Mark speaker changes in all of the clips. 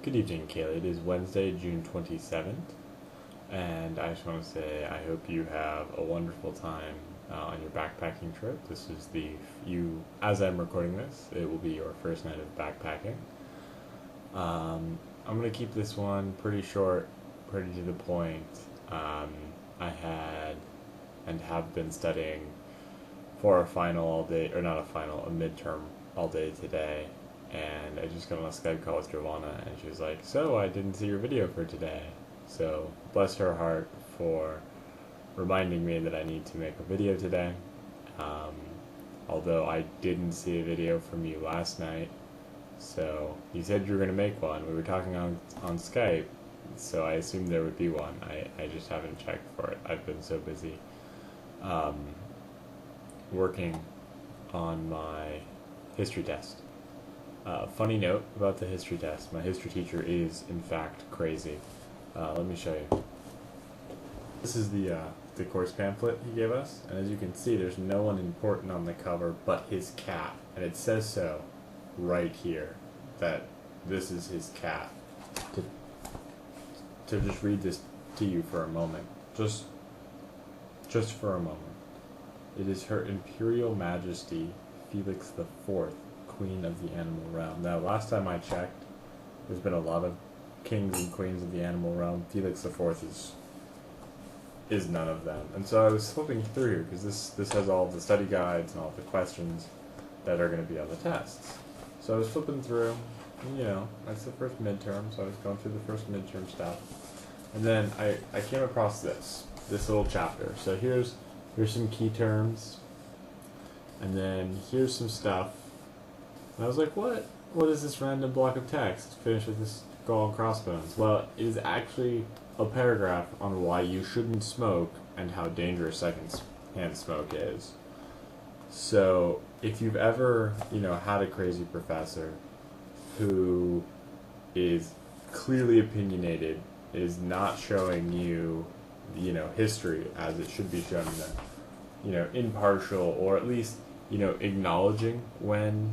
Speaker 1: Good evening, Kaylee. It is Wednesday, June 27th, and I just want to say I hope you have a wonderful time on your backpacking trip. This is as I'm recording this, it will be your first night of backpacking. I'm going to keep this one pretty short, pretty to the point. I had and have been studying for a final all day, or not a final, a midterm all day today. And I just got on a Skype call with Giovanna, and she was like, "So, I didn't see your video for today." So, bless her heart for reminding me that I need to make a video today. Um, Although I didn't see a video from you last night, so you said you were going to make one. We were talking on Skype, so I assumed there would be one. I just haven't checked for it. I've been so busy um, working on my history test. Funny note about the history test. My history teacher is, in fact, crazy. Let me show you. This is the course pamphlet he gave us, and as you can see, there's no one important on the cover but his cat, and it says so right here that this is his cat. To just read this to you for a moment, just for a moment. It is Her Imperial Majesty Felix the Fourth, Queen of the Animal Realm. Now, last time I checked, there's been a lot of kings and queens of the animal realm. Felix the Fourth is none of them. And so I was flipping through here because this has all the study guides and all the questions that are going to be on the tests. So I was flipping through, and, that's the first midterm, so I was going through the first midterm stuff. And then I came across this little chapter. So here's some key terms, and then here's some stuff. And I was like, what is this random block of text? Finish with this skull and crossbones. Well, it is actually a paragraph on why you shouldn't smoke and how dangerous second-hand smoke is. So, if you've ever, had a crazy professor who is clearly opinionated, is not showing you, history as it should be shown, impartial, or at least, acknowledging when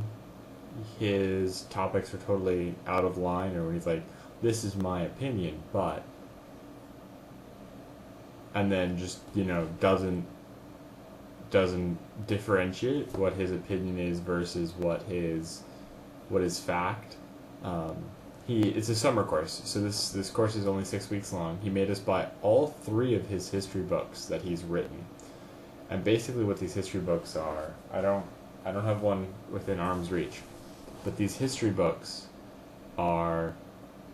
Speaker 1: his topics are totally out of line, or when he's like, this is my opinion, but, and then just, doesn't differentiate what his opinion is versus what is fact. It's a summer course, so this course is only 6 weeks long. He made us buy all 3 of his history books that he's written. And basically what these history books are, I don't have one within arm's reach, but these history books are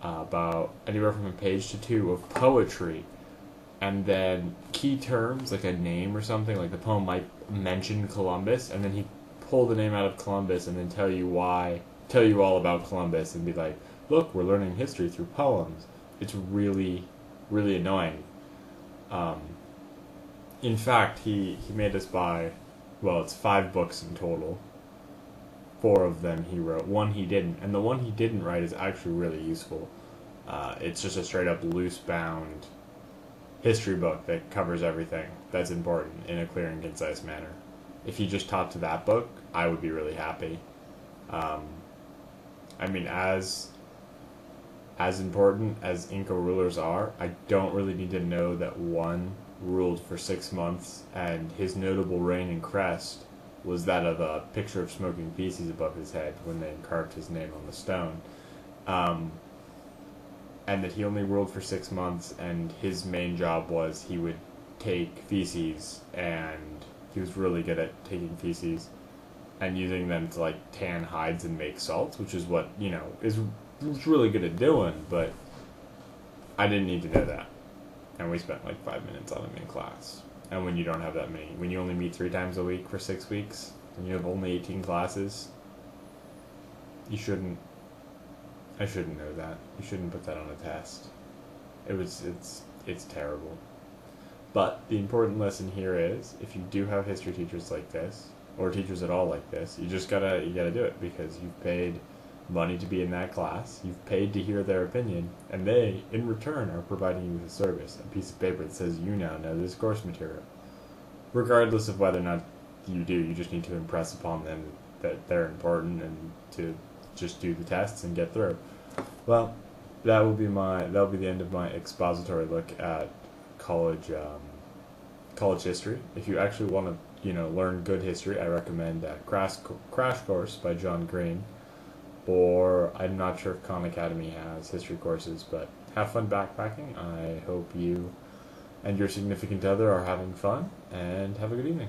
Speaker 1: about anywhere from a page to 2 of poetry, and then key terms like a name or something. Like the poem might mention Columbus, and then he pull the name out of Columbus and then tell you all about Columbus, and be like, look, we're learning history through poems. It's really, really annoying. In fact, he made us buy, well, it's 5 books in total. 4 of them he wrote, 1 he didn't, and the one he didn't write is actually really useful. It's just a straight up loose bound history book that covers everything that's important in a clear and concise manner. If he just taught to that book, I would be really happy. As important as Inca rulers are, I don't really need to know that one ruled for 6 months, and his notable reign and crest was that of a picture of smoking feces above his head when they carved his name on the stone. And that he only ruled for 6 months, and his main job was he would take feces, and he was really good at taking feces and using them to tan hides and make salts, which is what is really good at doing. But I didn't need to know that, and we spent 5 minutes on him in class. And when you don't have that many, when you only meet 3 times a week for 6 weeks, and you have only 18 classes, I shouldn't know that. You shouldn't put that on a test. It's terrible. But the important lesson here is, if you do have history teachers like this, or teachers at all like this, you gotta do it, because you've paid money to be in that class, you've paid to hear their opinion, and they, in return, are providing you with a service, a piece of paper that says you now know this course material. Regardless of whether or not you do, you just need to impress upon them that they're important, and to just do the tests and get through. Well, that'll be the end of my expository look at college college history. If you actually want to learn good history, I recommend Crash Course by John Green, or I'm not sure if Khan Academy has history courses, but have fun backpacking. I hope you and your significant other are having fun, and have a good evening.